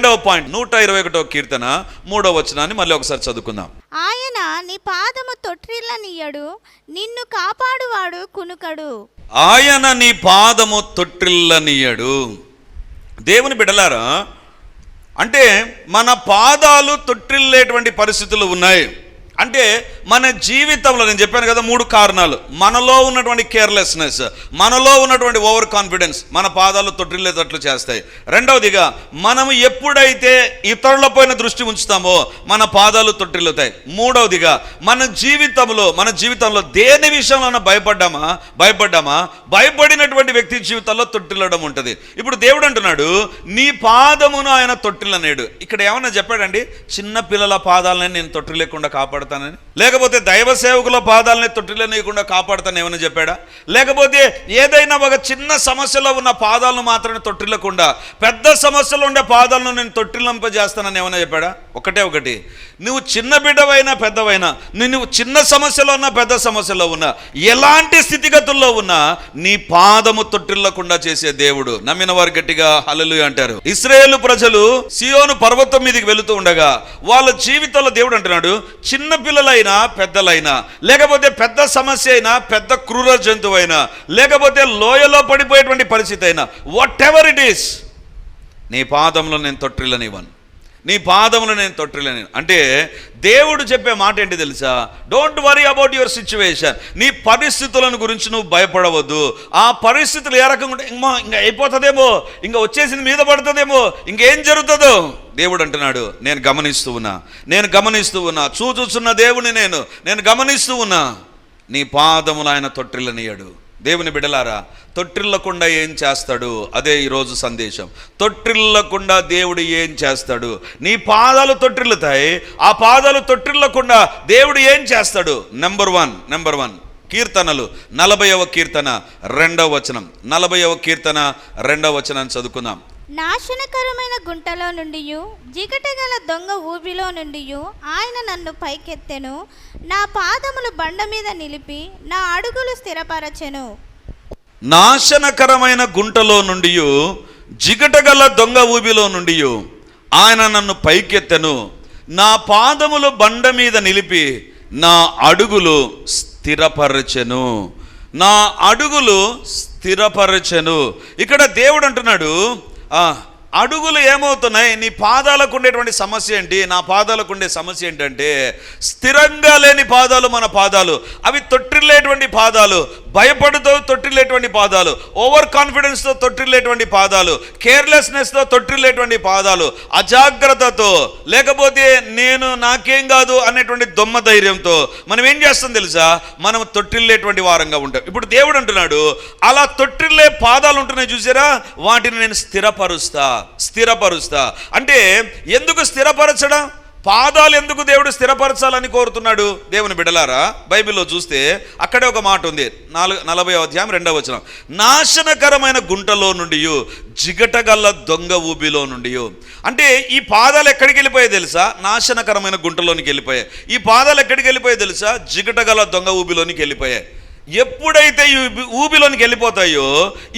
రెండవ పాయింట్ 121వ కీర్తన 3వ వచనాన్ని మళ్ళీ ఒకసారి చదువుకుందాం. ఆయన నీ పాదము తొట్టిల్లనియ్యడు, నిన్ను కాపాడువాడు కునుకడు. ఆయన నీ పాదము తొట్టిల్లనియ్యడు. దేవుని బిడ్డలారా, అంటే మన పాదాలు తొట్టిల్లేటువంటి పరిస్థితులు ఉన్నాయి. అంటే మన జీవితంలో నేను చెప్పాను కదా 3 కారణాలు. మనలో ఉన్నటువంటి కేర్లెస్నెస్, మనలో ఉన్నటువంటి ఓవర్ కాన్ఫిడెన్స్ మన పాదాలు తొట్టిల్లేటట్లు చేస్తాయి. రెండవదిగా మనము ఎప్పుడైతే ఇతరులపైన దృష్టి ఉంచుతామో మన పాదాలు తొట్టిల్లుతాయి. మూడవదిగా మన జీవితంలో దేని విషయంలో భయపడ్డామా భయపడినటువంటి వ్యక్తి జీవితంలో తొట్టిల్లడం ఉంటుంది. ఇప్పుడు దేవుడు అంటున్నాడు నీ పాదమును ఆయన తొట్టిల్లనేడు. ఇక్కడ ఏమన్నా చెప్పాడండి? చిన్న పిల్లల పాదాలని నేను తొట్టిలేకుండా కాపాడుతానని, లేకపోతే దైవ సేవకుల పాదాలని తొట్టిల్లనీయకుండా కాపాడుతాను ఏమని చెప్పాడా? లేకపోతే ఏదైనా ఒక చిన్న సమస్యలో ఉన్న పాదాలను మాత్రమే తొట్టిల్లకుండా పెద్ద సమస్యలో ఉండే పాదాలను నేను తొట్టిల్లింపజేస్తానని ఏమైనా చెప్పాడా? ఒకటి, నువ్వు చిన్న బిడ్డవైనా పెద్దవైనా, నువ్వు చిన్న సమస్యలో ఉన్నా పెద్ద సమస్యలో ఉన్నా, ఎలాంటి స్థితిగతుల్లో ఉన్నా నీ పాదము తొట్టిల్లకుండా చేసే దేవుడు. నమ్మిన వారు గట్టిగా హల్లెలూయా అంటారు. ఇశ్రాయేలు ప్రజలు సియోను పర్వతం మీదకి వెళుతూ ఉండగా వాళ్ళ జీవితంలో దేవుడు అంటున్నాడు చిన్న పిల్లలైనా పెద్దలైనా, లేకపోతే పెద్ద సమస్య అయినా, పెద్ద క్రూర జంతువు అయినా, లేకపోతే లోయలో పడిపోయేటువంటి పరిస్థితి అయినా, వాట్ ఎవర్ ఇట్ ఈస్, నీ పాదములో నేను తొట్టిల్లనివ్వను, నీ పాదములు నేను తొట్టిల్లని. అంటే దేవుడు చెప్పే మాట ఏంటి తెలుసా? Don't worry about your situation. నీ పరిస్థితులను గురించి నువ్వు భయపడవద్దు. ఆ పరిస్థితులు ఏ రకంగా ఉంటే ఇంకా అయిపోతుందేమో, ఇంకా వచ్చేసింది మీద పడుతుందేమో, ఇంకేం జరుగుతుందో దేవుడు అంటున్నాడు నేను గమనిస్తూ ఉన్నా చూచుచున్న దేవుని నేను గమనిస్తూ ఉన్నా. నీ పాదములు ఆయన తొట్టిల్లనియ్యడు. దేవుని బిడ్డలారా, తొట్టిల్లకుండా ఏం చేస్తాడు? అదే ఈరోజు సందేశం. తొట్టిల్లకుండా దేవుడు ఏం చేస్తాడు? నీ పాదాలు తొట్టిల్లుతాయి. ఆ పాదాలు తొట్టిల్లకుండా దేవుడు ఏం చేస్తాడు? నెంబర్ వన్ కీర్తనలు 40వ కీర్తన 2వ వచనం. 40వ కీర్తన 2వ వచనాన్ని చదువుకుందాం. నాశనకరమైన గుంటలో నుండి, జిగటగల దొంగ ఊబిలో నుండి ఆయన నన్ను పైకెత్తెను. నా పాదములు బండ మీద నిలిపి నా అడుగులు స్థిరపరచెను. నాశనకరమైన గుంటలో నుండి, జిగటగల దొంగ ఊబిలో నుండి ఆయన నన్ను పైకెత్తెను. నా పాదములు బండ మీద నిలిపి నా అడుగులు స్థిరపరచెను. ఇక్కడ దేవుడు అంటున్నాడు అడుగులు ఏమవుతున్నాయి? నీ పాదాలకు ఉండేటువంటి సమస్య ఏంటి? నా పాదాలకు ఉండే సమస్య ఏంటంటే స్థిరంగా లేని పాదాలు మన పాదాలు. అవి తొట్టిల్లేటువంటి పాదాలు, భయపడుతూ తొట్టిల్లేటువంటి పాదాలు, ఓవర్ కాన్ఫిడెన్స్తో తొట్టిల్లేటువంటి పాదాలు, కేర్లెస్నెస్తో తొట్టిల్లేటువంటి పాదాలు, అజాగ్రత్తతో, లేకపోతే నాకేం కాదు అనేటువంటి దొమ్మ ధైర్యంతో మనం ఏం చేస్తాం తెలుసా? మనం తొట్టిల్లేటువంటి వారంగా ఉంటాం. ఇప్పుడు దేవుడు అంటున్నాడు అలా తొట్టిల్లే పాదాలు ఉంటున్నాయి చూసారా, వాటిని నేను స్థిరపరుస్తా. అంటే ఎందుకు స్థిరపరచడం? పాదాలు ఎందుకు దేవుడు స్థిరపరచాలని కోరుతున్నాడు? దేవుని బిడ్డలారా, బైబిల్లో చూస్తే అక్కడే ఒక మాట ఉంది. 40వ అధ్యాయం 2వ వచనం. నాశనకరమైన గుంటలో నుండి, జిగటగల్ల దొంగ ఊబిలో నుండి. అంటే ఈ పాదాలు ఎక్కడికి వెళ్ళిపోయాయి తెలుసా? నాశనకరమైన గుంటలోనికి వెళ్ళిపోయాయి. ఈ పాదాలు ఎక్కడికి వెళ్ళిపోయాయి తెలుసా? జిగటగల్ల దొంగ ఊబిలోనికి వెళ్ళిపోయాయి. ఎప్పుడైతే ఈ ఊబిలోనికి వెళ్ళిపోతాయో,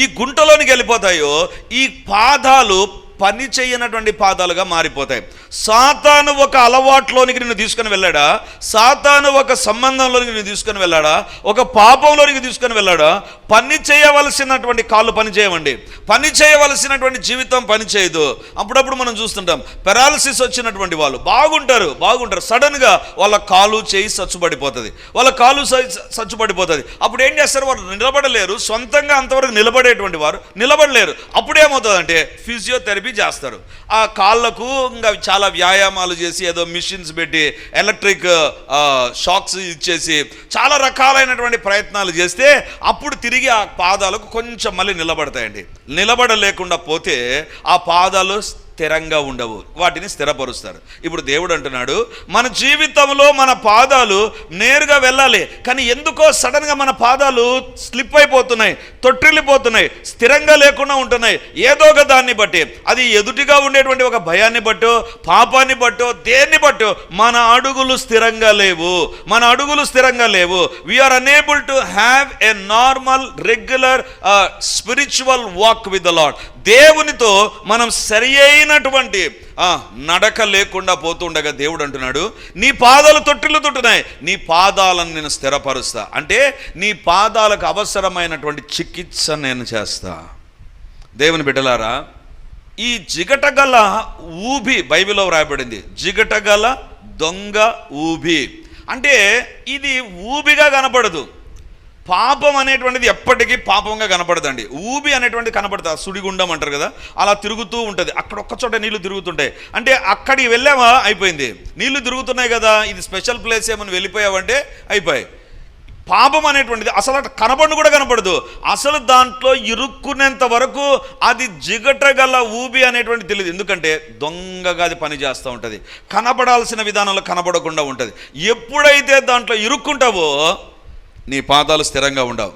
ఈ గుంటలోనికి వెళ్ళిపోతాయో, ఈ పాదాలు పని చేయనటువంటి పాదాలుగా మారిపోతాయి. సాతాను ఒక అలవాట్లోనికి నిన్ను తీసుకొని వెళ్ళాడా? సాతాను ఒక సంబంధంలోనికి నిన్ను తీసుకొని వెళ్ళాడా? ఒక పాపంలోనికి తీసుకొని వెళ్ళాడా? పని చేయవలసినటువంటి కాళ్ళు పని చేయవండి, పని చేయవలసినటువంటి జీవితం పని చేయదు. అప్పుడప్పుడు మనం చూస్తుంటాం పెరాలసిస్ వచ్చినటువంటి వాళ్ళు బాగుంటారు, సడన్గా వాళ్ళ కాలు చేయి సచ్చుపడిపోతుంది. అప్పుడు ఏం చేస్తారు? వాళ్ళు నిలబడలేరు. సొంతంగా అంతవరకు నిలబడేటువంటి వారు నిలబడలేరు. అప్పుడేమవుతుందంటే ఫిజియోథెరపీ చేస్తారు. ఆ కాళ్ళకు ఇంకా చాలా వ్యాయామాలు చేసి ఏదో మిషన్స్ పెట్టి ఎలక్ట్రిక్ షాక్స్ ఇచ్చేసి చాలా రకాలైనటువంటి ప్రయత్నాలు చేస్తే అప్పుడు తిరిగి ఆ పాదాలకు కొంచెం మళ్ళీ నిలబడతాయండి. నిలబడలేకుండా పోతే ఆ పాదాలు స్థిరంగా ఉండవు, వాటిని స్థిరపరుస్తారు. ఇప్పుడు దేవుడు అంటున్నాడు మన జీవితంలో మన పాదాలు నేరుగా వెళ్ళాలి, కానీ ఎందుకో సడన్గా మన పాదాలు స్లిప్ అయిపోతున్నాయి, తొట్టిల్లిపోతున్నాయి, స్థిరంగా లేకుండా ఉంటున్నాయి. ఏదో ఒక దాన్ని బట్టి, అది ఎదుటిగా ఉండేటువంటి ఒక భయాన్ని బట్టో, పాపాన్ని బట్టో, దేన్ని బట్టో మన అడుగులు స్థిరంగా లేవు. We are unable to have a normal regular spiritual walk with the Lord. దేవునితో మనం సరి అయినటువంటి నడక లేకుండా పోతుండగా దేవుడు అంటున్నాడు, నీ పాదాలు తొట్టిల్లు తొట్టున్నాయి, నీ పాదాలను నేను స్థిరపరుస్తా. అంటే నీ పాదాలకు అవసరమైనటువంటి చికిత్స నేను చేస్తా. దేవుని బిడ్డలారా, ఈ జిగటగల ఊబి బైబిల్లో వ్రాయబడింది. జిగటగల దొంగ ఊబి అంటే ఇది ఊబిగా కనపడదు. పాపం అనేటువంటిది ఎప్పటికీ పాపంగా కనపడదండి. ఊబి అనేటువంటిది కనపడుతుంది. సుడిగుండం అంటారు కదా, అలా తిరుగుతూ ఉంటుంది. అక్కడ ఒక్కచోట నీళ్లు తిరుగుతుంటాయి. అంటే అక్కడికి వెళ్ళామా అయిపోయింది. నీళ్లు తిరుగుతున్నాయి కదా, ఇది స్పెషల్ ప్లేస్ ఏమని వెళ్ళిపోయావంటే అయిపోయాయి. పాపం అనేటువంటిది అసలు అటు కనపడను కూడా కనపడదు. అసలు దాంట్లో ఇరుక్కునేంత వరకు అది జిగటగల ఊబి అనేటువంటి తెలియదు. ఎందుకంటే దొంగగా అది పని చేస్తూ ఉంటుంది. కనపడాల్సిన విధానంలో కనపడకుండా ఉంటుంది. ఎప్పుడైతే దాంట్లో ఇరుక్కుంటావో నీ పాదాలు స్థిరంగా ఉండవు.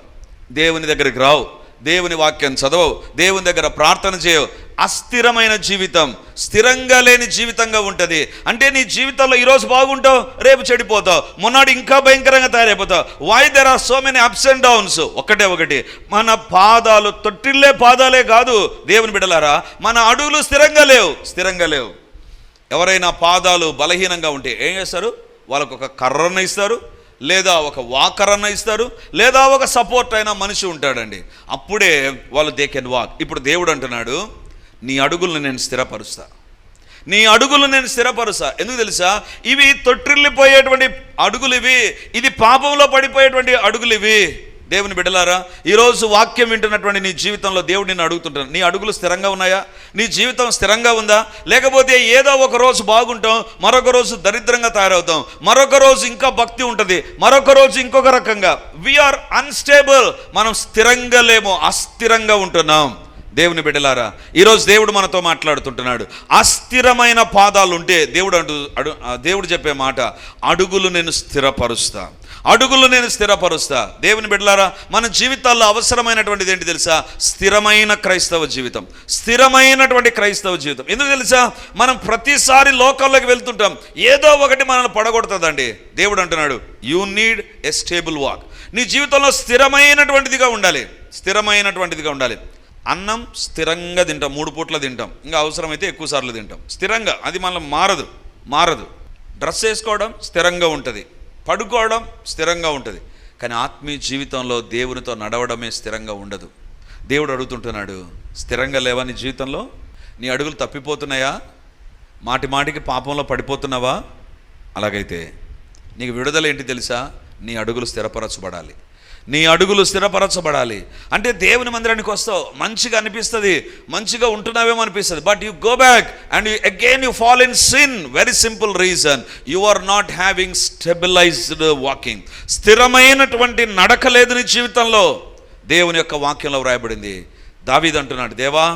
దేవుని దగ్గరికి రావు, దేవుని వాక్యం చదవవు, దేవుని దగ్గర ప్రార్థన చేయవు. అస్థిరమైన జీవితం, స్థిరంగా లేని జీవితంగా ఉంటుంది. అంటే నీ జీవితంలో ఈరోజు బాగుంటావు, రేపు చెడిపోతావు, మొన్నటి ఇంకా భయంకరంగా తయారైపోతావు. Why there are so many ups and downs. ఒకటి మన పాదాలు తొట్టిల్లే పాదాలే కాదు దేవుని బిడ్డలారా, మన అడుగులు స్థిరంగా లేవు. ఎవరైనా పాదాలు బలహీనంగా ఉంటే ఏం చేస్తారు? వాళ్ళకు ఒక కర్రను ఇస్తారు, లేదా ఒక వాకరన్న ఇస్తారు, లేదా ఒక సపోర్ట్ అయిన మనిషి ఉంటాడండి. అప్పుడే వాళ్ళు దే కెన్ వాక్. ఇప్పుడు దేవుడు అంటున్నాడు, నీ అడుగులను నేను స్థిరపరుస్తా. ఎందుకు తెలుసా? ఇవి తొట్టిల్లిపోయేటువంటి అడుగులు ఇవి, ఇది పాపంలో పడిపోయేటువంటి అడుగులు ఇవి. దేవుని బిడ్డలారా, ఈరోజు వాక్యం వింటున్నటువంటి నీ జీవితంలో దేవుడు నిన్ను అడుగుతుంటాను, నీ అడుగులు స్థిరంగా ఉన్నాయా? నీ జీవితం స్థిరంగా ఉందా? లేకపోతే ఏదో ఒక రోజు బాగుంటాం, మరొక రోజు దరిద్రంగా తయారవుతాం, మరొక రోజు ఇంకా భక్తి ఉంటుంది, మరొక రోజు ఇంకొక రకంగా. We are unstable. మనం స్థిరంగా లేము, అస్థిరంగా ఉంటున్నాం. దేవుని బిడ్డలారా, ఈరోజు దేవుడు మనతో మాట్లాడుతుంటున్నాడు. అస్థిరమైన పాదాలు ఉంటే దేవుడు చెప్పే మాట, అడుగులు నేను స్థిరపరుస్తా. దేవుని బిడ్డలారా, మన జీవితాల్లో అవసరమైనటువంటిది ఏంటి తెలుసా? స్థిరమైనటువంటి క్రైస్తవ జీవితం. ఎందుకు తెలుసా? మనం ప్రతిసారి లోకాల్లోకి వెళ్తుంటాం, ఏదో ఒకటి మనల్ని పడగొడుతుందండి. దేవుడు అంటున్నాడు, you need a stable walk. నీ జీవితంలో స్థిరమైనటువంటిదిగా ఉండాలి. అన్నం స్థిరంగా తింటాం, 3 పూట్ల తింటాం, ఇంకా అవసరమైతే ఎక్కువ సార్లు తింటాం. స్థిరంగా, అది మనం మారదు. డ్రెస్ వేసుకోవడం స్థిరంగా ఉంటుంది, పడుకోవడం స్థిరంగా ఉంటుంది. కానీ ఆత్మీయ జీవితంలో దేవునితో నడవడమే స్థిరంగా ఉండదు. దేవుడు అడుగుతుంటున్నాడు, స్థిరంగా లేవా నీ జీవితంలో? నీ అడుగులు తప్పిపోతున్నాయా? మాటికి పాపంలో పడిపోతున్నావా? అలాగైతే నీకు విడుదల ఏంటి తెలుసా? నీ అడుగులు స్థిరపరచబడాలి. అంటే దేవుని మందిరానికి వస్తావు, మంచిగా అనిపిస్తుంది, మంచిగా ఉంటున్నావేమో అనిపిస్తుంది. But you go back and you fall in sin. Very simple reason, you are not having stabilized walking. స్థిరమైనటువంటి నడక లేదు నీ జీవితంలో. దేవుని యొక్క వాక్యంలో వ్రాయబడింది, దావీదు అంటున్నాడు, దేవా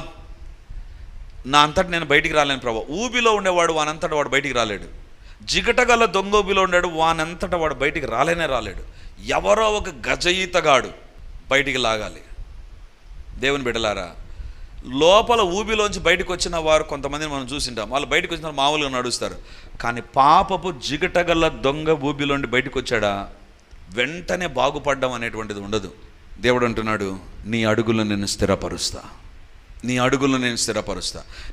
నా అంతటి నేను బయటికి రాలేను ప్రభు. ఊబిలో ఉండేవాడు వానంతటా వాడు బయటికి రాలేడు. జిగటగల దొంగ ఊబిలో ఉండాడు, వానంతటా వాడు బయటికి రాలేడు. ఎవరో ఒక గజయితగాడు బయటికి లాగాలి. దేవుని బిడ్డలారా, లోపల ఊబిలోంచి బయటకు వచ్చిన వారు కొంతమందిని మనం చూసింటాం. వాళ్ళు బయటకు వచ్చిన మామూలుగా నడుస్తారు. కానీ పాపపు జిగటగల దొంగ ఊబిలోండి బయటకు వచ్చాడా, వెంటనే బాగుపడడం అనేటువంటిది ఉండదు. దేవుడు అంటున్నాడు, నీ అడుగులను నేను స్థిరపరుస్తా.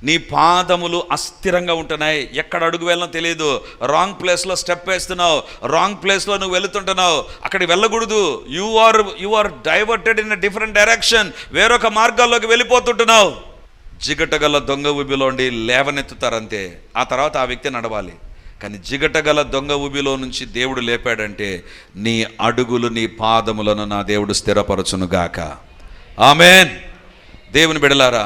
నీ పాదములు అస్థిరంగా ఉంటున్నాయి. ఎక్కడ అడుగు వెళ్ళనో తెలియదు. రాంగ్ ప్లేస్లో స్టెప్ వేస్తున్నావు, రాంగ్ ప్లేస్లో నువ్వు వెళుతుంటున్నావు. అక్కడికి వెళ్ళకూడదు. You are diverted in a different direction. వేరొక మార్గాల్లోకి వెళ్ళిపోతుంటున్నావు. జిగటగల దొంగ ఊబిలో ఉండి లేవనెత్తుతారంతే. ఆ తర్వాత ఆ వ్యక్తి నడవాలి. కానీ జిగటగల దొంగ ఊబిలో నుంచి దేవుడు లేపాడంటే నీ అడుగులు, నీ పాదములను నా దేవుడు స్థిరపరచునుగాక. ఆమేన్. దేవుని బిడ్డలారా,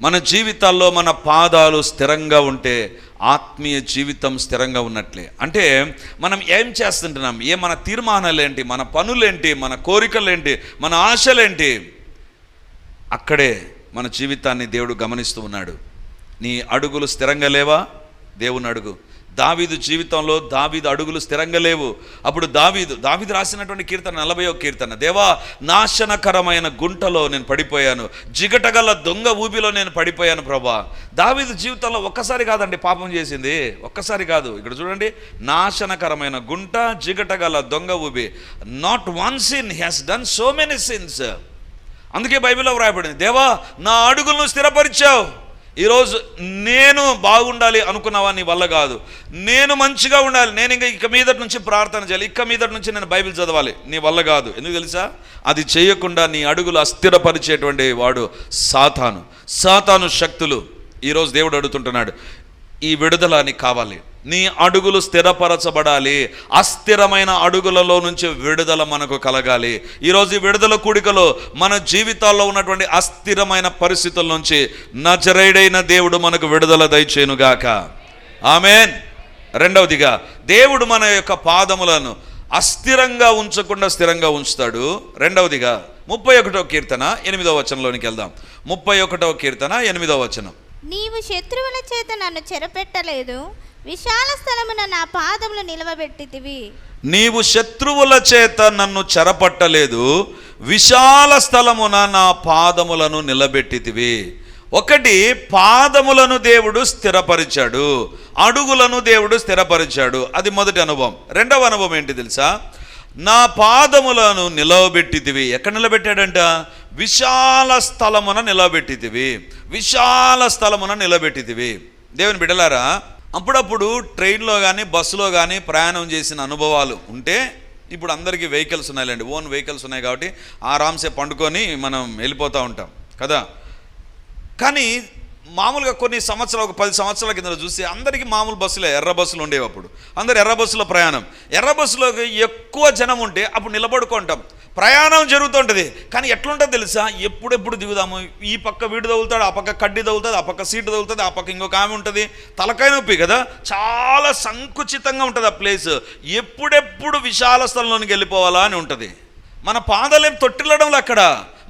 మన జీవితాల్లో మన పాదాలు స్థిరంగా ఉంటే ఆత్మీయ జీవితం స్థిరంగా ఉన్నట్లే. అంటే మనం ఏం చేస్తుంటున్నాం, మన తీర్మానాలేంటి, మన పనులేంటి, మన కోరికలేంటి, మన ఆశలేంటి, అక్కడే మన జీవితాన్ని దేవుడు గమనిస్తూ ఉన్నాడు. నీ అడుగులు స్థిరంగా లేవా? దేవుని అడుగు. దావీదు జీవితంలో దావీదు అడుగులు స్థిరంగా లేవు. అప్పుడు దావీదు రాసినటువంటి కీర్తన 40వ కీర్తన, దేవా నాశనకరమైన గుంటలో నేను పడిపోయాను, జిగటగల దొంగ ఊబిలో నేను పడిపోయాను ప్రభా. దావీదు జీవితంలో ఒక్కసారి కాదండి పాపం చేసింది, ఒక్కసారి కాదు. ఇక్కడ చూడండి, నాశనకరమైన గుంట, జిగటగల దొంగ ఊబి. Not one sin, he has done so many sins. అందుకే బైబిల్లో వ్రాయబడింది, దేవా నా అడుగులను స్థిరపరిచావు. ఈరోజు నేను బాగుండాలి అనుకున్నావా? నీ వల్ల కాదు. నేను మంచిగా ఉండాలి, నేను ఇక మీదటి నుంచి ప్రార్థన చేయాలి, ఇక మీదటి నుంచి నేను బైబిల్ చదవాలి, నీ వల్ల కాదు. ఎందుకు తెలుసా? అది చేయకుండా నీ అడుగులు అస్థిరపరిచేటువంటి వాడు సాతాను శక్తులు. ఈరోజు దేవుడు అడుగుతుంటున్నాడు, ఈ విడుదల నీకు కావాలి, నీ అడుగులు స్థిరపరచబడాలి. అస్థిరమైన అడుగులలో నుంచి విడుదల మనకు కలగాలి. ఈరోజు ఈ విడుదల కూడికలో మన జీవితాల్లో ఉన్నటువంటి అస్థిరమైన పరిస్థితుల నుంచి నజరేయుడైన దేవుడు మనకు విడుదల దయచేయునుగాక. ఆమేన్. రెండవదిగా, దేవుడు మన యొక్క పాదములను అస్థిరంగా ఉంచకుండా స్థిరంగా ఉంచుతాడు. రెండవదిగా 31వ కీర్తన 8వ వచనంలోనికి వెళ్దాం. 31వ కీర్తన 8వ వచనం. నీవు శత్రువుల చేత నన్ను చెరపెట్టలేదు, విశాల స్థలమున నా పాదములు నిలవబెట్టితివి. నీవు శత్రువుల చేత నన్ను చెరపట్టలేదు, విశాల స్థలమున నా పాదములను నిలబెట్టితివి. ఒకటి, పాదములను దేవుడు స్థిరపరిచాడు, అడుగులను దేవుడు స్థిరపరిచాడు. అది మొదటి అనుభవం. రెండవ అనుభవం ఏంటి తెలుసా? నా పాదములను నిలవబెట్టితివి. ఎక్కడ నిలబెట్టాడంట? విశాల స్థలమున నిలబెట్టితివి. విశాల స్థలమున నిలబెట్టితివి. దేవుని బిడ్డలారా, అప్పుడప్పుడు ట్రైన్లో కానీ బస్సులో కానీ ప్రయాణం చేసిన అనుభవాలు ఉంటే, ఇప్పుడు అందరికీ వెహికల్స్ ఉన్నాయిలేండి, ఓన్ వెహికల్స్ ఉన్నాయి కాబట్టి ఆరాంసే పండుకొని మనం వెళ్ళిపోతూ ఉంటాం కదా. కానీ మామూలుగా కొన్ని సంవత్సరాలు, ఒక 10 సంవత్సరాల కింద చూస్తే అందరికీ మామూలు బస్సులే, ఎర్ర బస్సులు ఉండేవి. అప్పుడు అందరు ఎర్ర బస్సులో ప్రయాణం. ఎర్ర బస్సులోకి ఎక్కువ జనం ఉంటే అప్పుడు నిలబడుకుంటాం, ప్రయాణం జరుగుతుంటుంది. కానీ ఎట్లుంటుంది తెలుసా? ఎప్పుడెప్పుడు దిగుదాము, ఈ పక్క వీడు తగులుతాడు, ఆ పక్క కడ్డీ తగులుతుంది, ఆ పక్క సీటు తగులుతుంది, ఆ పక్క ఇంకొక ఆమె ఉంటుంది, తలకాయ నొప్పి కదా, చాలా సంకుచితంగా ఉంటుంది ఆ ప్లేస్. ఎప్పుడెప్పుడు విశాల స్థలంలోనికి వెళ్ళిపోవాలా అని ఉంటుంది. మన పాదాలేం తొట్టిల్లడంలో అక్కడ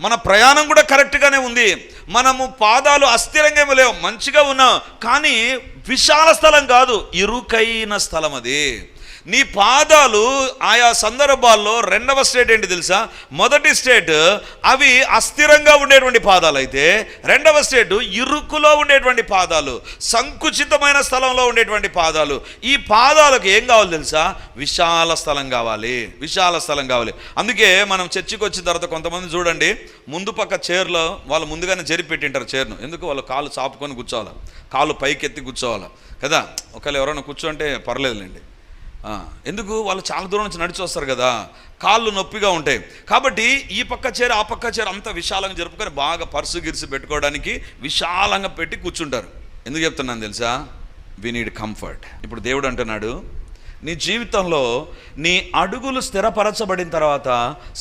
మన ప్రయాణం కూడా కరెక్ట్గానే ఉంది. మనము పాదాలు అస్థిరంగా లేవు, మంచిగా ఉన్నాం. కానీ విశాల స్థలం కాదు, ఇరుకైన స్థలం అది. నీ పాదాలు ఆయా సందర్భాల్లో రెండవ స్టేట్ ఏంటి తెలుసా? మొదటి స్టేట్ అవి అస్థిరంగా ఉండేటువంటి పాదాలు అయితే, రెండవ స్టేట్ ఇరుకులో ఉండేటువంటి పాదాలు, సంకుచితమైన స్థలంలో ఉండేటువంటి పాదాలు. ఈ పాదాలకు ఏం కావాలి తెలుసా? విశాల స్థలం కావాలి, విశాల స్థలం కావాలి. అందుకే మనం చర్చికి వచ్చిన తర్వాత కొంతమంది చూడండి, ముందు పక్క చైర్లో వాళ్ళు ముందుగానే జరిపి పెట్టింటారు చైర్ను. ఎందుకు? వాళ్ళు కాళ్ళు చాపుకొని కూర్చోవాలి, కాళ్ళు పైకెత్తి కూర్చోవాలి కదా. ఒకవేళ ఎవరైనా కూర్చోంటే పర్లేదులేండి. ఎందుకు? వాళ్ళు చాలా దూరం నుంచి నడిచి వస్తారు కదా, కాళ్ళు నొప్పిగా ఉంటాయి. కాబట్టి ఈ పక్క చైర్ ఆ పక్క చైర్ అంతా విశాలంగా జరుపుకొని బాగా పర్సు గిరిసి పెట్టుకోవడానికి విశాలంగా పెట్టి కూర్చుంటారు. ఎందుకు చెప్తున్నాను తెలుసా? We need comfort. ఇప్పుడు దేవుడు అంటున్నాడు, నీ జీవితంలో నీ అడుగులు స్థిరపరచబడిన తర్వాత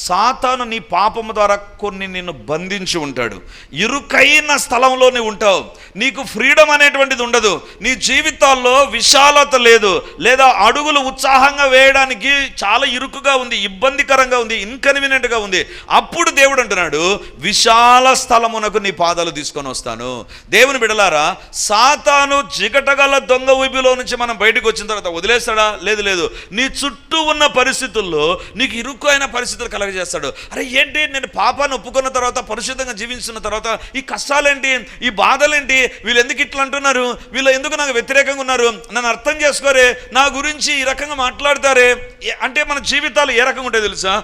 సాతాను నీ పాపము ద్వారా కొన్ని నిన్ను బంధించి ఉంటాడు. ఇరుకైన స్థలంలో నీవు ఉంటావు, నీకు ఫ్రీడమ్ అనేటువంటిది ఉండదు. నీ జీవితాల్లో విశాలత లేదు, లేదా అడుగులు ఉత్సాహంగా వేయడానికి చాలా ఇరుకుగా ఉంది, ఇబ్బందికరంగా ఉంది, ఇన్కన్వీనియంట్గా ఉంది. అప్పుడు దేవుడు అంటున్నాడు, విశాల స్థలమునకు నీ పాదాలు తీసుకొని వస్తాను. దేవుని బిడలారా, సాతాను జిగటగల దొంగ ఊబిలో నుంచి మనం బయటకు వచ్చిన తర్వాత వదిలేస్తాడా? లేదు. నీ చుట్టూ ఉన్న పరిస్థితుల్లో నీకు ఇరుకు అయిన పరిస్థితులు కలగజేస్తాడు. అరే ఏంటి, నేను పాపాన్ని ఒప్పుకున్న తర్వాత, పరిశుద్ధంగా జీవించిన తర్వాత ఈ కష్టాలేంటి, ఈ బాధలేంటి, వీళ్ళు ఎందుకు ఇట్లా అంటున్నారు, వీళ్ళు ఎందుకు నాకు వ్యతిరేకంగా ఉన్నారు, నన్ను అర్థం చేసుకోరే, నా గురించి ఈ రకంగా మాట్లాడతారే అంటే మన జీవితాలు ఏ రకంగా ఉంటాయి తెలుసా?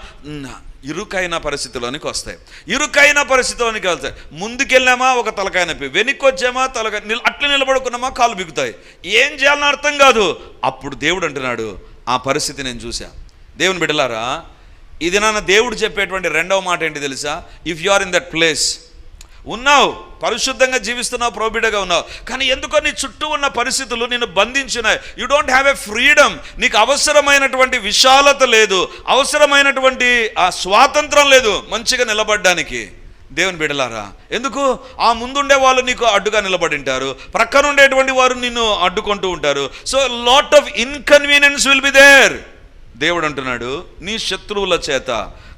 ఇరుకైన పరిస్థితిలోనికి వస్తాయి. ఇరుకైన పరిస్థితిలోనికి వెళ్తాయి. ముందుకెళ్ళామా ఒక తలకాయ నొప్పి, వెనక్కి వచ్చామా తలకాయ, అట్లా నిలబడుకున్నామా కాళ్ళు బిగుతాయి, ఏం చేయాలని అర్థం కాదు. అప్పుడు దేవుడు అంటున్నాడు, ఆ పరిస్థితి నేను చూసా. దేవుని బిడ్డలారా, ఇది నాన్న దేవుడు చెప్పేటువంటి రెండవ మాట ఏంటి తెలుసా? If you are in that place, ఉన్నావు, పరిశుద్ధంగా జీవిస్తున్నావు, ప్రోబిడగా ఉన్నావు, కానీ ఎందుకో నీ చుట్టూ ఉన్న పరిస్థితులు నిన్ను బంధించున్నాయి. You don't have a freedom. నీకు అవసరమైనటువంటి విశాలత లేదు, అవసరమైనటువంటి ఆ స్వాతంత్రం లేదు మంచిగా నిలబడడానికి. దేవుని బిడ్డలారా, ఎందుకు? ఆ ముందుండే వాళ్ళు నీకు అడ్డుగా నిలబడింటారు, ప్రక్కన ఉండేటువంటి వారు నిన్ను అడ్డుకుంటూ ఉంటారు. So lot of inconvenience will be there. దేవుడు అంటున్నాడు, నీ శత్రువుల చేత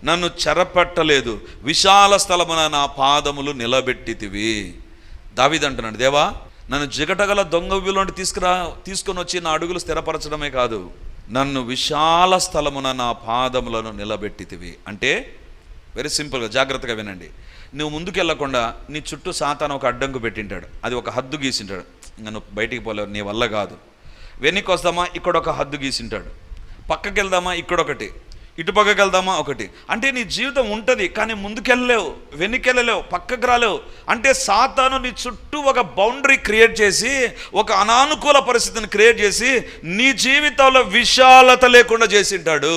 నన్ను చెరపట్టలేదు, విశాల స్థలమున నా పాదములు నిలబెట్టితివి. దావీదు అంటున్నాడు, దేవా నన్ను జిగటగల దొంగ ఊబిలోంటి తీసుకొని వచ్చి నా అడుగులు స్థిరపరచడమే కాదు, నన్ను విశాల స్థలమున నా పాదములను నిలబెట్టితివి. అంటే వెరీ సింపుల్గా, జాగ్రత్తగా వినండి. నువ్వు ముందుకు వెళ్ళకుండా నీ చుట్టూ సాతాను ఒక అడ్డంకు పెట్టింటాడు, అది ఒక హద్దు గీసింటాడు, ఇంకా నువ్వు బయటికి పోలేవు, నీ వల్ల కాదు. వెనక్కి వస్తామా, ఇక్కడ ఒక హద్దు గీసింటాడు, పక్కకి వెళ్దామా, ఇక్కడొకటి, ఇటు పక్కకి వెళ్దామా ఒకటి. అంటే నీ జీవితం ఉంటుంది, కానీ ముందుకెళ్ళలేవు, వెనక్కెళ్ళలేవు, పక్కకు రాలేవు. అంటే సాతాను నీ చుట్టూ ఒక బౌండరీ క్రియేట్ చేసి, ఒక అనానుకూల పరిస్థితిని క్రియేట్ చేసి నీ జీవితంలో విశాలత లేకుండా చేసింటాడు.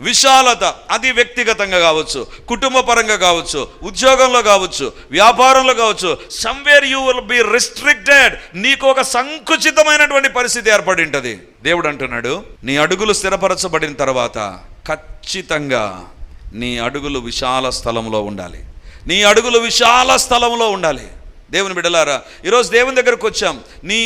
విశాలత అది వ్యక్తిగతంగా కావచ్చు, కుటుంబ పరంగా కావచ్చు, ఉద్యోగంలో కావచ్చు, వ్యాపారంలో కావచ్చు. Somewhere you will be restricted. నీకు ఒక సంకుచితమైనటువంటి పరిస్థితి ఏర్పడి ఉంటుంది. దేవుడు అంటున్నాడు, నీ అడుగులు స్థిరపరచబడిన తర్వాత ఖచ్చితంగా నీ అడుగులు విశాల స్థలంలో ఉండాలి. నీ అడుగులు విశాల స్థలంలో ఉండాలి. దేవుని బిడ్డలారా, ఈరోజు దేవుని దగ్గరకు వచ్చాం. నీ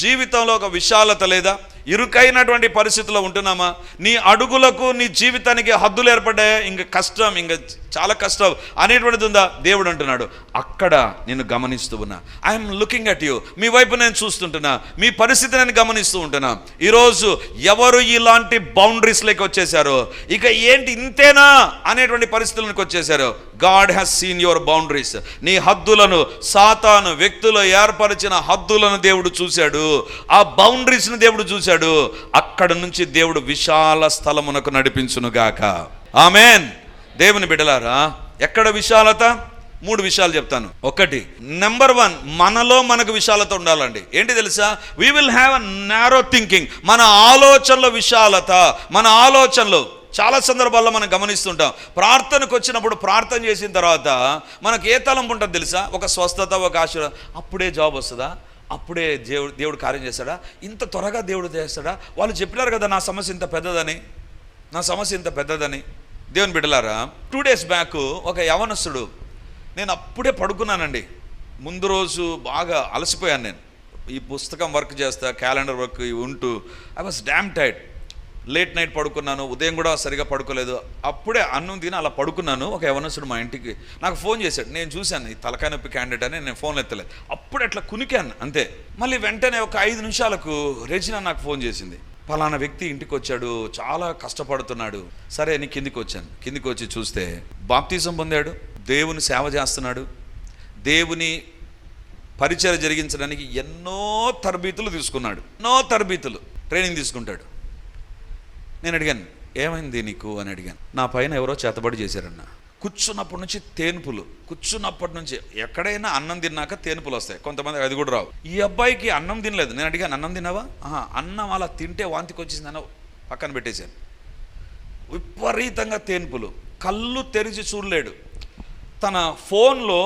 జీవితంలో ఒక విశాలత లేదా? ఇరుకైనటువంటి పరిస్థితిలో ఉంటున్నామా? నీ అడుగులకు నీ జీవితానికి హద్దులు ఏర్పడ్డాయా? ఇంక కష్టం, ఇంక చాలా కష్టం అనేటువంటిది ఉందా? దేవుడు అంటున్నాడు, అక్కడ నేను గమనిస్తూ ఉన్నా. I'm looking at you. మీ వైపు నేను చూస్తుంటున్నా, మీ పరిస్థితి నేను గమనిస్తూ ఉంటున్నా. ఈరోజు ఎవరు ఇలాంటి బౌండరీస్లోకి వచ్చేసారో, ఇక ఏంటి ఇంతేనా అనేటువంటి పరిస్థితులకు వచ్చేసారో, God has seen your boundaries. నీ హద్దులను, సాతాను వ్యక్తులు ఏర్పరిచిన హద్దులను దేవుడు చూశాడు, ఆ బౌండరీస్ని దేవుడు చూశాడు. అక్కడ నుంచి దేవుడు విశాల స్థలమునకు నడిపించునుగాక. ఆమెన్. దేవుని బిడ్డలారా, ఎక్కడ విశాలత? 3 విషయాలు చెప్తాను. ఒకటి, నెంబర్ 1, మనలో మనకు విశాలత ఉండాలండి. ఏంటి తెలుసా? We will have a narrow thinking. మన ఆలోచనలో విశాలత. మన ఆలోచనలో చాలా సందర్భాల్లో మనం గమనిస్తుంటాం. ప్రార్థనకు వచ్చినప్పుడు ప్రార్థన చేసిన తర్వాత మనకు ఏ తలంపు ఉంటుంది తెలుసా? ఒక స్వస్థత, ఒక ఆశీర్వాదం. అప్పుడే జాబ్ వస్తుందా? అప్పుడే దేవుడు కార్యం చేస్తాడా? ఇంత త్వరగా దేవుడు చేస్తాడా? వాళ్ళు చెప్పినారు కదా నా సమస్య ఇంత పెద్దదని, నా సమస్య ఇంత పెద్దదని. దేవుని బిడ్డలారా, 2 days బ్యాక్ ఒక యవనస్తుడు, నేను అప్పుడే పడుకున్నానండి. ముందు రోజు బాగా అలసిపోయాను. నేను ఈ పుస్తకం వర్క్ చేస్తా, క్యాలెండర్ వర్క్ ఉంటూ I was damn tired. Late night పడుకున్నాను, ఉదయం కూడా సరిగా పడుకోలేదు. అప్పుడే అన్నం తిని అలా పడుకున్నాను. ఒక యవనస్తుడు మా ఇంటికి నాకు ఫోన్ చేశాడు. నేను చూశాను ఈ తలకాయ నొప్పి క్యాండిడేట్ అని, నేను ఫోన్ ఎత్తలేదు. అప్పుడు అట్లా కునికాను అంతే. మళ్ళీ వెంటనే ఒక 5 నిమిషాలకు రెజినా నాకు ఫోన్ చేసింది. ఫలానా వ్యక్తి ఇంటికి వచ్చాడు, చాలా కష్టపడుతున్నాడు. సరే అని కిందికి వచ్చాను. కిందికి వచ్చి చూస్తే బాప్తిజం పొందాడు, దేవుని సేవ చేస్తున్నాడు, దేవుని పరిచయం జరిగించడానికి ఎన్నో తరబీతులు తీసుకున్నాడు, ఎన్నో తరబీతులు ట్రైనింగ్ తీసుకుంటాడు. నేను అడిగాను, ఏమైంది నీకు అని అడిగాను. నా పైన ఎవరో చేతబడి చేశారన్న. కూర్చున్నప్పటి నుంచి తేన్పులు, కూర్చున్నప్పటి నుంచి ఎక్కడైనా అన్నం తిన్నాక తేన్పులు వస్తాయి. కొంతమంది అది కూడా రావు. ఈ అబ్బాయికి అన్నం తినలేదు. నేను అడిగాను, అన్నం తిన్నావా? అన్నం అలా తింటే వాంతికి వచ్చేసిందన్న పక్కన పెట్టేశాను. విపరీతంగా తేన్పులు, కళ్ళు తెరిచి చూడలేడు. తన ఫోన్లో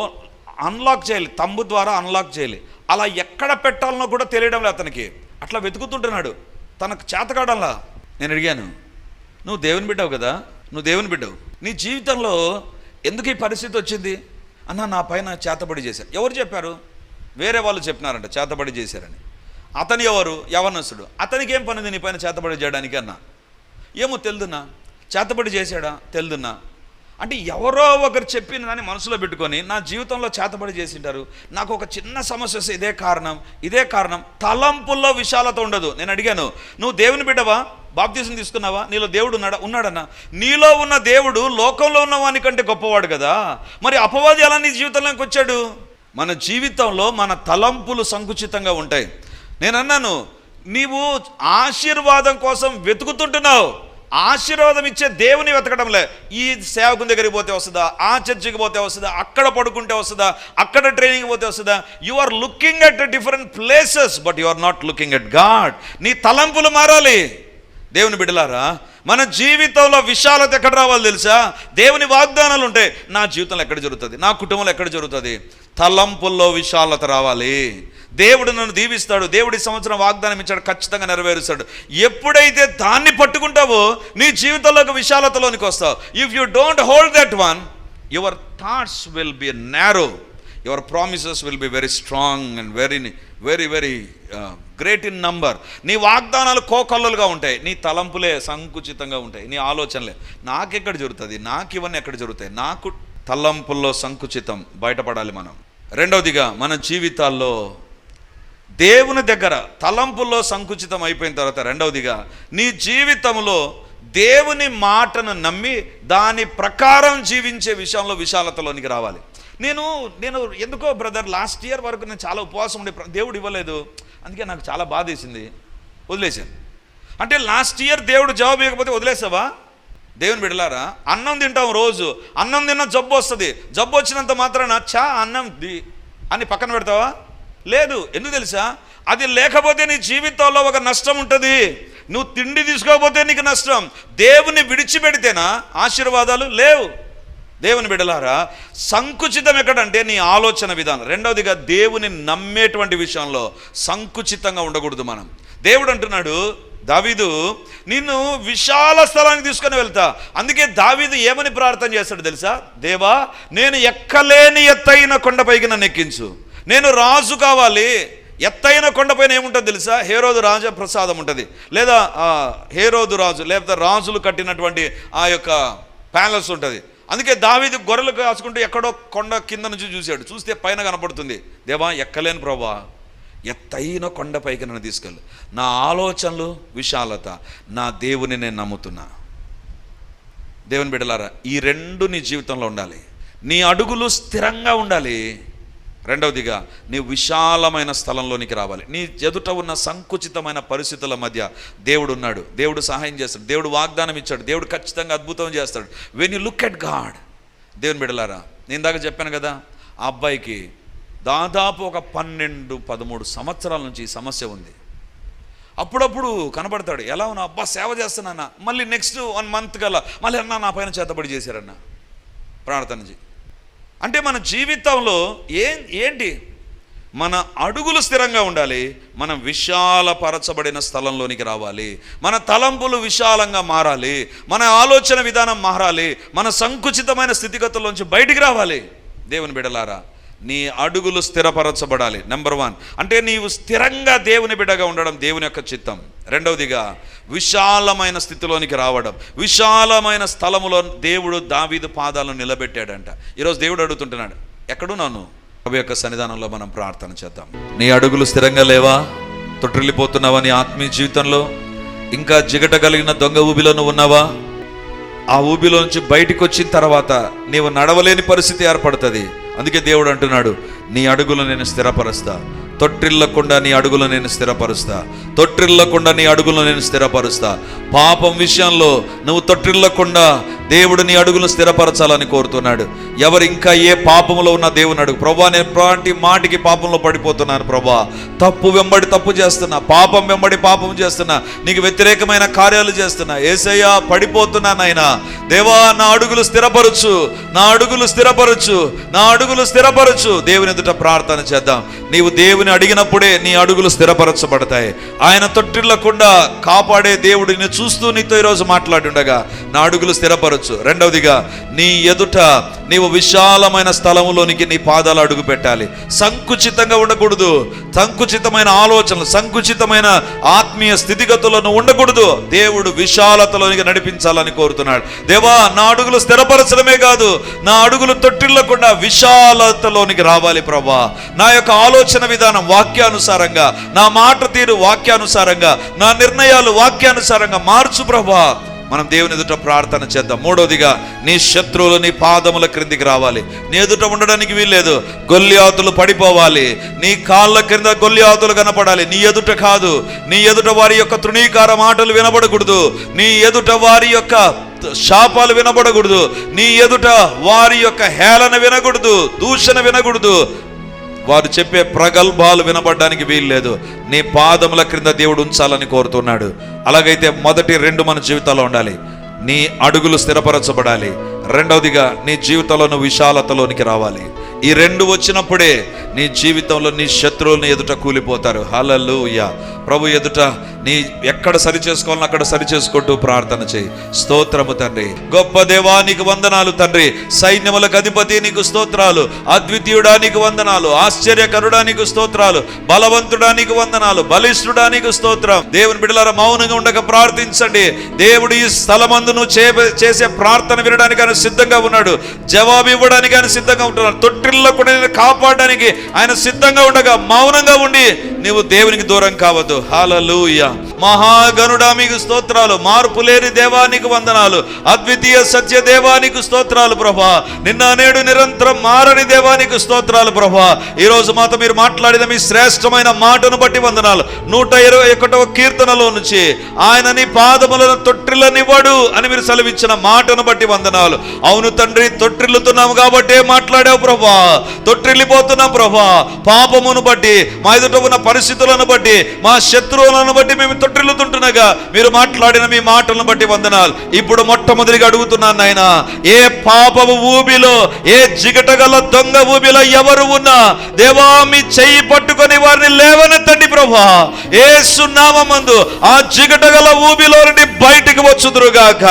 అన్లాక్ చేయాలి, తంబు ద్వారా అన్లాక్ చేయాలి. అలా ఎక్కడ పెట్టాలనో కూడా తెలియడం లేదు అతనికి. అట్లా వెతుకుతుంటున్నాడు, తనకు చేతకాడంలా. నేను అడిగాను, నువ్వు దేవుని బిడ్డవు కదా, నువ్వు దేవుని బిడ్డవు, నీ జీవితంలో ఎందుకు ఈ పరిస్థితి వచ్చింది? అన్న నా పైన చేతబడి చేశారు. ఎవరు చెప్పారు? వేరే వాళ్ళు చెప్పినారంట చేతబడి చేశారని. అతను ఎవరు? యవనస్తుడు. అతనికి ఏం పనిది నీ పైన చేతబడి చేయడానికి అన్నా? ఏమో తెలుదున్నా. చేతబడి చేశాడా? తెలుదున్నా. అంటే ఎవరో ఒకరు చెప్పిన దాన్ని మనసులో పెట్టుకొని నా జీవితంలో చేతబడి చేసింటారు. నాకు ఒక చిన్న సమస్య వస్తే ఇదే కారణం. తలంపుల్లో విశాలత ఉండదు. నేను అడిగాను, నువ్వు దేవుని బిడ్డవా? బాప్తిజం తీసుకున్నావా? నీలో దేవుడు ఉన్నాడన్నా? నీలో ఉన్న దేవుడు లోకంలో ఉన్న వాని కంటే గొప్పవాడు కదా. మరి అపవాది ఎలా నీ జీవితంలోకి వచ్చాడు? మన జీవితంలో మన తలంపులు సంకుచితంగా ఉంటాయి. నేను అన్నాను, నీవు ఆశీర్వాదం కోసం వెతుకుతుంటున్నావు, ఆశీర్వాదం ఇచ్చే దేవుని వెతకడంలే. ఈ సేవకుని దగ్గరికి పోతే వస్తుందా, ఆ చర్చికి పోతే వస్తుందా, అక్కడ పడుకుంటే వస్తుందా, అక్కడ ట్రైనింగ్ పోతే వస్తుందా? You are looking at different places but you are not looking at God. నీ తలంపులు మారాలి. దేవుని బిడ్డలారా, మన జీవితంలో విశాలత ఎక్కడ రావాలి తెలుసా? దేవుని వాగ్దానాలు ఉంటాయి. నా జీవితంలో ఎక్కడ జరుగుతుంది, నా కుటుంబంలో ఎక్కడ జరుగుతుంది? తలంపుల్లో విశాలత రావాలి. దేవుడు నన్ను దీవిస్తాడు, దేవుడి సంవత్సరం వాగ్దానం ఇచ్చాడు, ఖచ్చితంగా నెరవేరుస్తాడు. ఎప్పుడైతే దాన్ని పట్టుకుంటావో నీ జీవితంలోకి విశాలతలోనికి వస్తావు. If you don't hold that one, your thoughts will be narrow, your promises will be very strong and very very great in number. నీ వాగ్దానాలు కోకొల్లలుగా ఉంటాయి, నీ తలంపులే సంకుచితంగా ఉంటాయి, నీ ఆలోచనలే నాకెక్కడ జరుగుతుంది, నాకు ఇవన్నీ ఎక్కడ జరుగుతాయి. నాకు తలంపుల్లో సంకుచితం బయటపడాలి మనం. రెండవదిగా మన జీవితాల్లో దేవుని దగ్గర తలంపుల్లో సంకుచితం అయిపోయిన తర్వాత, రెండవదిగా నీ జీవితంలో దేవుని మాటను నమ్మి దాని ప్రకారం జీవించే విషయంలో విశాలతలోనికి రావాలి. నేను ఎందుకో బ్రదర్ లాస్ట్ ఇయర్ వరకు నేను చాలా ఉపవాసం ఉండే, దేవుడు ఇవ్వలేదు, అందుకే నాకు చాలా బాధ వేసింది, వదిలేశాను. అంటే లాస్ట్ ఇయర్ దేవుడు జవాబు ఇవ్వకపోతే వదిలేసావా? దేవుని బిడ్డలారా, అన్నం తింటాం రోజు, అన్నం తిన్నా జబ్బు వస్తుంది, జబ్బు వచ్చినంత మాత్రాన అన్నం అని పక్కన పెడతావా? లేదు. ఎందుకు తెలుసా? అది లేకపోతే నీ జీవితంలో ఒక నష్టం ఉంటుంది. నువ్వు తిండి తీసుకోకపోతే నీకు నష్టం. దేవుని విడిచిపెడితేనా ఆశీర్వాదాలు లేవు. దేవుని బిడ్డలారా, సంకుచితం ఎక్కడంటే నీ ఆలోచన విధానం. రెండవదిగా దేవుని నమ్మేటువంటి విషయంలో సంకుచితంగా ఉండకూడదు మనం. దేవుడు అంటున్నాడు, దావీదు నిన్ను విశాల స్థలానికి తీసుకొని వెళ్తా. అందుకే దావీదు ఏమని ప్రార్థన చేస్తాడు తెలుసా? దేవా, నేను ఎక్కలేని ఎత్తైన కొండపైకి నన్ను ఎక్కించు. నేను రాజు కావాలి. ఎత్తైన కొండపైన ఏముంటుంది తెలుసా? హేరోదు రాజ ప్రసాదం ఉంటుంది, లేదా హేరోదు రాజు, లేకపోతే రాజులు కట్టినటువంటి ఆ యొక్క ప్యాలెస్ ఉంటుంది. అందుకే దావీదు గొర్రెలు కాసుకుంటూ ఎక్కడో కొండ కింద నుంచి చూశాడు. చూస్తే పైన కనపడుతుంది. దేవా, ఎక్కలేను ప్రభా, ఎత్తైన కొండపైకి నన్ను తీసుకెళ్ళు. నా ఆలోచనలు విశాలత, నా దేవుని నేను నమ్ముతున్నా. దేవుని బిడ్డలారా, ఈ రెండు నీ జీవితంలో ఉండాలి. నీ అడుగులు స్థిరంగా ఉండాలి. రెండవదిగా నీ విశాలమైన స్థలంలోనికి రావాలి. నీ ఎదుట ఉన్న సంకుచితమైన పరిస్థితుల మధ్య దేవుడు ఉన్నాడు. దేవుడు సహాయం చేస్తాడు. దేవుడు వాగ్దానం ఇచ్చాడు. దేవుడు ఖచ్చితంగా అద్భుతం చేస్తాడు. When you look at God. దేవుని బిడ్డలారా, నేను దాకా చెప్పాను కదా, ఆ అబ్బాయికి దాదాపు ఒక 12-13 సంవత్సరాల నుంచి ఈ సమస్య ఉంది. అప్పుడప్పుడు కనబడతాడు. ఎలా ఉన్నా? అబ్బా, సేవ చేస్తున్నానా. మళ్ళీ నెక్స్ట్ 1 మంత్ కల్లా మళ్ళీ అన్నా నా పైన చేతబడి చేశారన్న ప్రార్థన. అంటే మన జీవితంలో ఏంటి? మన అడుగులు స్థిరంగా ఉండాలి. మనం విశాలపరచబడిన స్థలంలోనికి రావాలి. మన తలంపులు విశాలంగా మారాలి. మన ఆలోచన విధానం మారాలి. మన సంకుచితమైన స్థితిగతుల్లోంచి బయటికి రావాలి. దేవుని బిడ్డలారా, నీ అడుగులు స్థిరపరచబడాలి. నెంబర్ 1 అంటే నీవు స్థిరంగా దేవుని బిడ్డగా ఉండడం దేవుని యొక్క చిత్తం. రెండవదిగా విశాలమైన స్థితిలోనికి రావడం. విశాలమైన స్థలములో దేవుడు దావీదు పాదాలను నిలబెట్టాడంట. ఈరోజు దేవుడు అడుగుతుంటున్నాడు, ఎక్కడున్నాను? ప్రభు యొక్క సన్నిధానంలో మనం ప్రార్థన చేద్దాం. నీ అడుగులు స్థిరంగా లేవా? తొట్టిల్లిపోతున్నావా? నీ ఆత్మీయ జీవితంలో ఇంకా జిగట కలిగిన దొంగ ఊబిలో నువ్వు ఉన్నావా? ఆ ఊబిలో నుంచి బయటికి వచ్చిన తర్వాత నీవు నడవలేని పరిస్థితి ఏర్పడుతుంది. అందుకే దేవుడు అంటున్నాడు, నీ అడుగులు నేను స్థిరపరుస్తా. తొట్టిల్లకుండా నీ అడుగులు నేను స్థిరపరుస్తా. తొట్టిల్లకుండా నీ అడుగులు నేను స్థిరపరుస్తా. పాపం విషయంలో నువ్వు తొట్టిల్లకుండా దేవుడు నీ అడుగులు స్థిరపరచాలని కోరుతున్నాడు. ఎవరు ఇంకా ఏ పాపంలో ఉన్న దేవుని అడుగు, ప్రభా నేను ప్రతి మాటికి పాపంలో పడిపోతున్నాను ప్రభా, తప్పు వెంబడి తప్పు చేస్తున్నా, పాపం వెంబడి పాపం చేస్తున్నా, నీకు వ్యతిరేకమైన కార్యాలు చేస్తున్నా, యేసయ్యా పడిపోతున్నానైనా, దేవా నా అడుగులు స్థిరపరచు, నా అడుగులు స్థిరపరచు, నా అడుగులు స్థిరపరచు. దేవుని ఎదుట ప్రార్థన చేద్దాం. నీవు దేవుని అడిగినప్పుడే నీ అడుగులు స్థిరపరచబడతాయి. ఆయన తొట్టిల్లకుండా కాపాడే దేవుడు నిన్ను చూస్తూ నీతో ఈరోజు మాట్లాడుండగా నా అడుగులు స్థిరపరచు. రెండవదిగా నీ ఎదుట నీవు విశాలమైన స్థలములోనికి నీ పాదాలు అడుగు పెట్టాలి. సంకుచితంగా ఉండకూడదు. సంకుచితమైన ఆలోచనలు, సంకుచితమైన ఆత్మీయ స్థితిగతులను ఉండకూడదు. దేవుడు విశాలతలోనికి నడిపించాలని కోరుతున్నాడు. దేవా నా అడుగులు స్థిరపరచడమే కాదు, నా అడుగులు తొట్టిల్లకుండా విశాలతలోనికి రావాలి ప్రభా. నా యొక్క ఆలోచన విధానం వాక్యానుసారంగా, నా మాట తీరు వాక్యానుసారంగా, నా నిర్ణయాలు వాక్యానుసారంగా మార్చు ప్రభా. మనం దేవుని ఎదుట ప్రార్థన చేద్దాం. మూడవదిగా నీ శత్రువులు నీ పాదముల క్రిందికి రావాలి. నీ ఎదుట ఉండడానికి వీల్లేదు. గొల్లియాతులు పడిపోవాలి. నీ కాళ్ళ క్రింద గొల్లియాతులు కనపడాలి. నీ ఎదుట కాదు. నీ ఎదుట వారి యొక్క తృణీకార మాటలు వినబడకూడదు. నీ ఎదుట వారి యొక్క శాపాలు వినబడకూడదు. నీ ఎదుట వారి యొక్క హేళన వినకూడదు, దూషణ వినకూడదు. వారు చెప్పే ప్రగల్భాలు వినబడడానికి వీల్లేదు. నీ పాదముల క్రింద దేవుడు ఉంచాలని కోరుతున్నాడు. అలాగైతే మొదటి 2 మన జీవితాల్లో ఉండాలి. నీ అడుగులు స్థిరపరచబడాలి. రెండవదిగా నీ జీవితంలో నువ్వు విశాలతలోనికి రావాలి. ఈ 2 వచ్చినప్పుడే నీ జీవితంలో నీ శత్రువుని ఎదుట కూలిపోతారు. హల్లెలూయా. ప్రభు ఎదుట నీ ఎక్కడ సరి చేసుకోవాలని అక్కడ సరి చేసుకుంటూ ప్రార్థన చేయి. స్తోత్రము తండ్రి, గొప్ప దేవా నీకు వందనాలు తండ్రి, సైన్యములకు అధిపతి నీకు స్తోత్రాలు, అద్వితీయుడా నీకు వందనాలు, ఆశ్చర్యకరుడా నీకు స్తోత్రాలు, బలవంతుడా నీకు వందనాలు, బలిష్ఠుడా నీకు స్తోత్రం. దేవుని బిడ్డలారా మౌనంగా ఉండక ప్రార్థించండి. దేవుడు ఈ స్థలమందు నువ్వు చేసే ప్రార్థన వినడానికి ఆయన సిద్ధంగా ఉన్నాడు. జవాబు ఇవ్వడానికి ఆయన సిద్ధంగా ఉంటున్నాడు. తొట్టిల్లో కూడా కాపాడడానికి ఆయన సిద్ధంగా ఉండగా మౌనంగా ఉండి నీవు దేవునికి దూరం కావద్దు. హల్లెలూయా. మహాగణుడా మీకు స్తోత్రాలు, మార్పు లేని దేవానికి వందనాలు, అద్వితీయ సత్య దేవానికి స్తోత్రాలు ప్రభా, నిన్న నేడు నిరంతరం మారని దేవానికి స్తోత్రాలు ప్రభా. ఈరోజు మాతో మీరు మాట్లాడిన మీ శ్రేష్టమైన మాటను బట్టి వందనాలు. 121వ కీర్తనలో నుంచి ఆయన నీ పాదములను తొట్టిల్లనివ్వడు అని మీరు సెలవిచ్చిన మాటను బట్టి వందనాలు. అవును తండ్రి, తొట్టిల్లుతున్నాము కాబట్టే మాట్లాడావు ప్రభా, తొట్టిల్లిపోతున్నాం ప్రభా. పాపమును బట్టి, మా ఎదుట ఉన్న పరిస్థితులను బట్టి, మా శత్రువులను బట్టి మేము తొట్టిల్లుతుంటునగా మీరు మాట్లాడిన మీ మాటలను బట్టి వందనాలు. ఇప్పుడు మొట్టమొదటిగా అడుగుతున్నాను నాయన, ఏ పాపము ఊబిలో, ఏ జిగటగల దొంగ ఊబిలో ఎవరు ఉన్నా దేవా మీ చెయ్యి పట్టుకొని వారిని లేవనెత్తండి ప్రభా. యేసు నామమందు ఆ జిగటగల ఊబిలో నుండి బయటికి వచ్చుదురుగాక.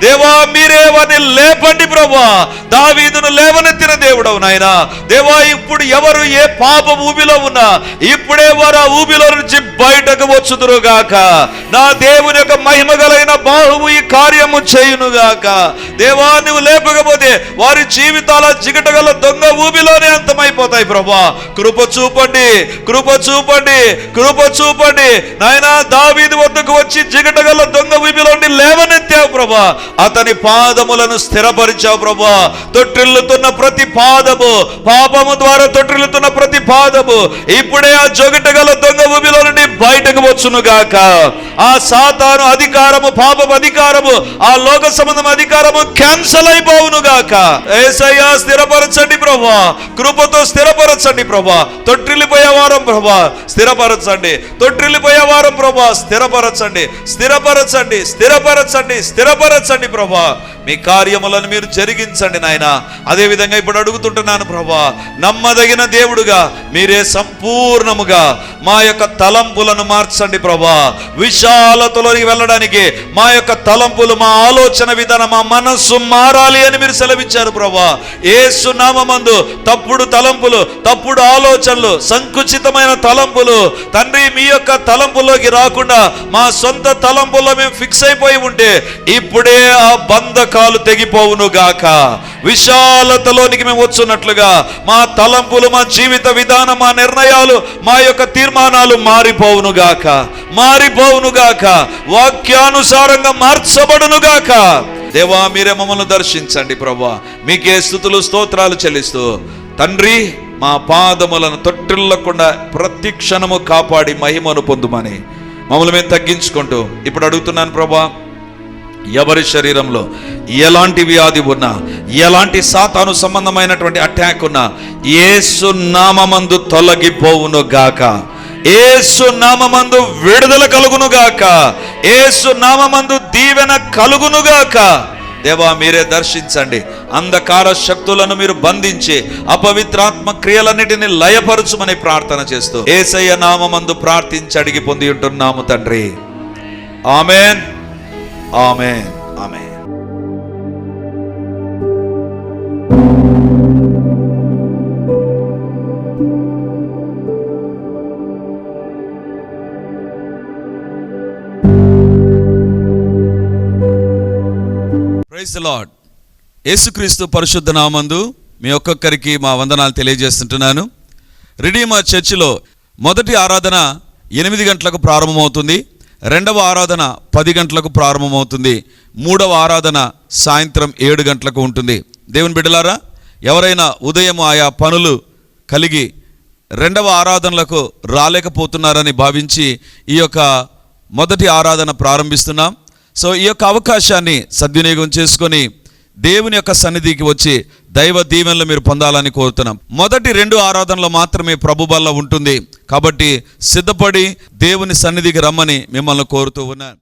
దేవా మీరే వారిని లేపండి ప్రభా. దావీదును లేవనెత్తిన దేవుడవు నాయన. దేవా ఇప్పుడు ఎవరు ఏ పాప ఊబిలో ఉన్నా ఇప్పుడే వారు ఆ ఊబిలో నుంచి బయటకు వచ్చుదురుగాక. నా దేవుని యొక్క మహిమగలైన బాహువు ఈ కార్యము చేయునుగాక. దేవా నువ్వు లేపకపోతే వారి జీవితాల జిగటగల దొంగ ఊబిలోనే అంతమైపోతాయి ప్రభా. కృప చూపండి, కృప చూపండి, కృప చూపండి నాయన. దావీదు వద్దకు వచ్చి జిగటగల దొంగ ఊబిలో నుండి లేవనెత్తావు ప్రభా. అతని పాదములను స్థిరపరిచావు ప్రభా. తొట్టిల్లుతున్న ప్రతి పాదము, పాపము ద్వారా తొట్టిల్లుతున్న ప్రతి పాదము ఇప్పుడే ఆ జగటగల దొంగ ఊబిలో నుండి బయటకు వచ్చునుగాక. ఆ సాతాను అధికారము, పాపం అధికారము, ఆ లోక సంబంధం అధికారము క్యాన్సల్ అయిపోవునుగాక. యేసయ్యా స్థిరపరచండి ప్రభా, కృపతో స్థిరపరచండి ప్రభా. తొట్టిల్లిపోయే వారం ప్రభా స్థిరపరచండి, తొట్టిల్లిపోయే వారం ప్రభా స్థిరపరచండి, స్థిరపరచండి, స్థిరపరచండి, స్థిరపరచండి ప్రభా. మీ కార్యములను మీరు జరిగించండి నాయన. అదే విధంగా ఇప్పుడు అడుగుతుంటున్నాను ప్రభా, నమ్మదగిన దేవుడుగా మీరే సంపూర్ణముగా మా యొక్క తలంపులను మార్చండి ప్రభా. విశాలతలోకి వెళ్ళడానికి మా యొక్క తలంపులు, మా ఆలోచన విధానం, మా మనస్సు మారాలి అని మీరు సెలవిచ్చారు ప్రభా. యేసు నామమందు తప్పుడు తలంపులు, తప్పుడు ఆలోచనలు, సంకుచితమైన తలంపులు తండ్రి మీ యొక్క తలంపులోకి రాకుండా మా సొంత తలంపుల్లో మేము ఫిక్స్ అయిపోయి ఉంటే ఇప్పుడే ఆ బంధకాలు తెగిపోవును గాక. విశాలతలోనికి మేము వచ్చున్నట్లుగా మా తలంపులు, మా జీవిత విధానం, మా నిర్ణయాలు, మా యొక్క తీర్మానాలు మారిపోవును గాక, మారిపోవును గాక, వాక్యానుసారంగా మార్చబడును గాక. దేవా మీరే మమ్మల్ని దర్శించండి ప్రభా. మీకే స్తుతులు స్తోత్రాలు చెల్లిస్తూ తండ్రి మా పాదములను తొట్టిల్లకుండా ప్రతి క్షణము కాపాడి మహిమను పొందుమని మమ్మల్ని మేము తగ్గించుకుంటూ ఇప్పుడు అడుగుతున్నాను ప్రభా. ఎవరి శరీరంలో ఎలాంటి వ్యాధి ఉన్నా, ఎలాంటి సాతాను సంబంధమైనటువంటి అటాక్ ఉన్నా యేసు నామమందు తొలగిపోవును గాక. యేసు నామమందు విడుదల కలుగును గాక. యేసు నామమందు దీవెన కలుగును గాక. దేవా మీరే దర్శించండి. అంధకార శక్తులను మీరు బంధించి అపవిత్రాత్మ క్రియలన్నిటిని లయపరచుమని ప్రార్థన చేస్తూ యేసయ్య నామమందు ప్రార్థించి అడిగి పొంది ఉంటున్నాము తండ్రి. Amen, amen, amen. Praise the Lord. యేసుక్రీస్తు పరిశుద్ధ నామందు మీ ఒక్కొక్కరికి మా వందనాలు తెలియజేస్తుంటున్నాను. రిడీమర్ చర్చిలో మొదటి ఆరాధన 8 గంటలకు ప్రారంభమవుతుంది. రెండవ ఆరాధన 10 గంటలకు ప్రారంభమవుతుంది. మూడవ ఆరాధన సాయంత్రం 7 గంటలకు ఉంటుంది. దేవుని బిడ్డలారా, ఎవరైనా ఉదయం ఆయా పనులు కలిగి రెండవ ఆరాధనలకు రాలేకపోతున్నారని భావించి ఈ యొక్క మొదటి ఆరాధన ప్రారంభిస్తున్నాం. సో ఈ యొక్క అవకాశాన్ని సద్వినియోగం చేసుకొని దేవుని యొక్క సన్నిధికి వచ్చి దైవ దీవెనలు మీరు పొందాలని కోరుతున్నాం. మొదటి 2 ఆరాధనలు మాత్రమే ప్రభు బల్ల ఉంటుంది. కాబట్టి సిద్ధపడి దేవుని సన్నిధికి రమ్మని మిమ్మల్ని కోరుతూ ఉన్నాను.